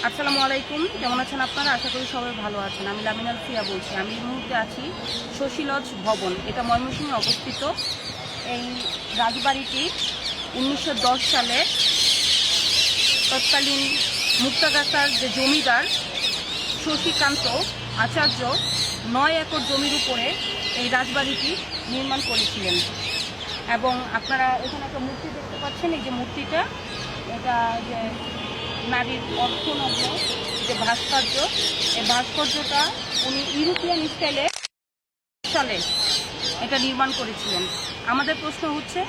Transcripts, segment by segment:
আসসালামু আলাইকুম, কেমন আছেন আপনারা? আশা করি সবাই ভালো আছেন। আমি লামিনাল ফিয়া বলছি। আমি এই মুহূর্তে আছি শশীলজ ভবন, এটা ময়মনসিংহে অবস্থিত। এই রাজবাড়িটি 1910 সালে তৎকালীন মুক্তাগাছার যে জমিদার শশীকান্ত আচার্য 9 একর জমির উপরে এই রাজবাড়িটি নির্মাণ করেছিলেন। এবং আপনারা এখানে একটা মূর্তি দেখতে পাচ্ছেন, এই যে মূর্তিটা, এটা যে নারীর অর্থনগ্ন যে ভাস্কর্য, এই ভাস্কর্যটা উনি ইউরোপিয়ান স্টাইলে সালে এটা নির্মাণ করেছিলেন। আমাদের প্রশ্ন হচ্ছে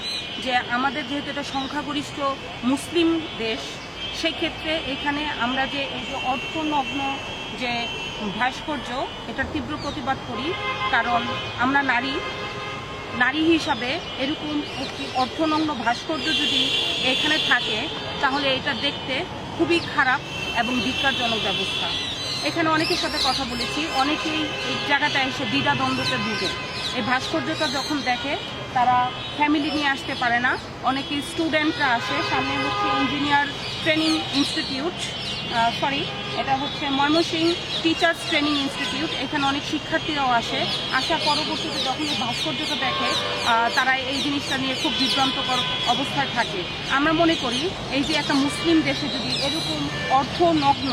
যে আমাদের যেহেতু এটা সংখ্যাগরিষ্ঠ মুসলিম দেশ, সেক্ষেত্রে এখানে আমরা যে এই যে অর্থনগ্ন যে ভাস্কর্য, এটার তীব্র প্রতিবাদ করি। কারণ আমরা নারী হিসাবে এরকম একটি অর্থনগ্ন ভাস্কর্য যদি এখানে থাকে, তাহলে এটা দেখতে খুবই খারাপ এবং ধিক্কারজনক ব্যবস্থা। এখানে অনেকের সাথে কথা বলেছি, অনেকেই এই জায়গাটা এসে দ্বিধাদ্বন্দ্বতে ভুগে। এই ভাস্কর্যটা যখন দেখে তারা ফ্যামিলি নিয়ে আসতে পারে না। অনেকে স্টুডেন্টরা আসে, সামনে হচ্ছে ইঞ্জিনিয়ার ট্রেনিং ইনস্টিটিউট, এটা হচ্ছে ময়মনসিংহ টিচার্স ট্রেনিং ইনস্টিটিউট। এখানে অনেক শিক্ষার্থীরাও আসার পরবর্তীতে যখন এই ভাস্কর্যটা দেখে তারা এই জিনিসটা নিয়ে খুব বিভ্রান্তকর অবস্থায় থাকে। আমরা মনে করি এই যে একটা মুসলিম দেশে যদি এরকম অর্থনগ্ন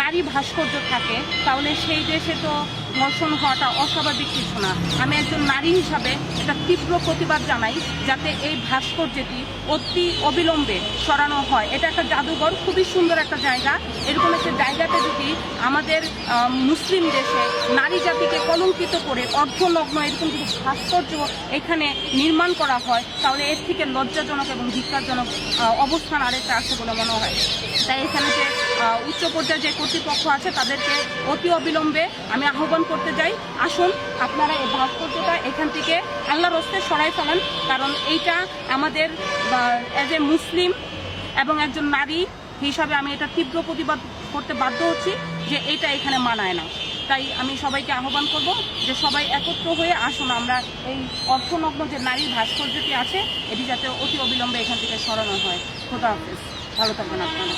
নারী ভাস্কর্য থাকে, তাহলে সেই দেশে তো ধর্ষণ হওয়াটা অস্বাভাবিক কিছু না। আমি একজন নারী হিসাবে এটা তীব্র প্রতিবাদ জানাই, যাতে এই ভাস্কর্যটি অতি অবিলম্বে সরানো হয়। এটা একটা জাদুঘর, খুবই সুন্দর একটা জায়গা। এরকম একটা জায়গাতে যদি আমাদের মুসলিম দেশে নারী জাতিকে কলঙ্কিত করে অর্ধনগ্ন এরকম যদি ভাস্কর্য এখানে নির্মাণ করা হয়, তাহলে এর থেকে লজ্জাজনক এবং ধিক্কারজনক অবস্থান আরেকটা আছে বলে মনে হয়। তাই এখানে যে উচ্চ পর্যায়ে যে কর্তৃপক্ষ আছে, তাদেরকে অতি অবিলম্বে আমি আহ্বান করতে যাই, আসুন আপনারা এই ভাস্কর্যটা এখান থেকে আল্লাহর হস্তে সরাই ফেলেন। কারণ এইটা আমাদের এজ এ মুসলিম এবং একজন নারী হিসাবে আমি এটা তীব্র প্রতিবাদ করতে বাধ্য হচ্ছি যে এটা এখানে মানায় না। তাই আমি সবাইকে আহ্বান করব যে সবাই একত্র হয়ে আসুন, আমরা এই অর্থনগ্ন যে নারীর ভাস্কর্যটি আছে, এটি যাতে অতি অবিলম্বে এখান থেকে সরানো হয়। খোদা হাফেজ, ভালো থাকবেন আপনারা।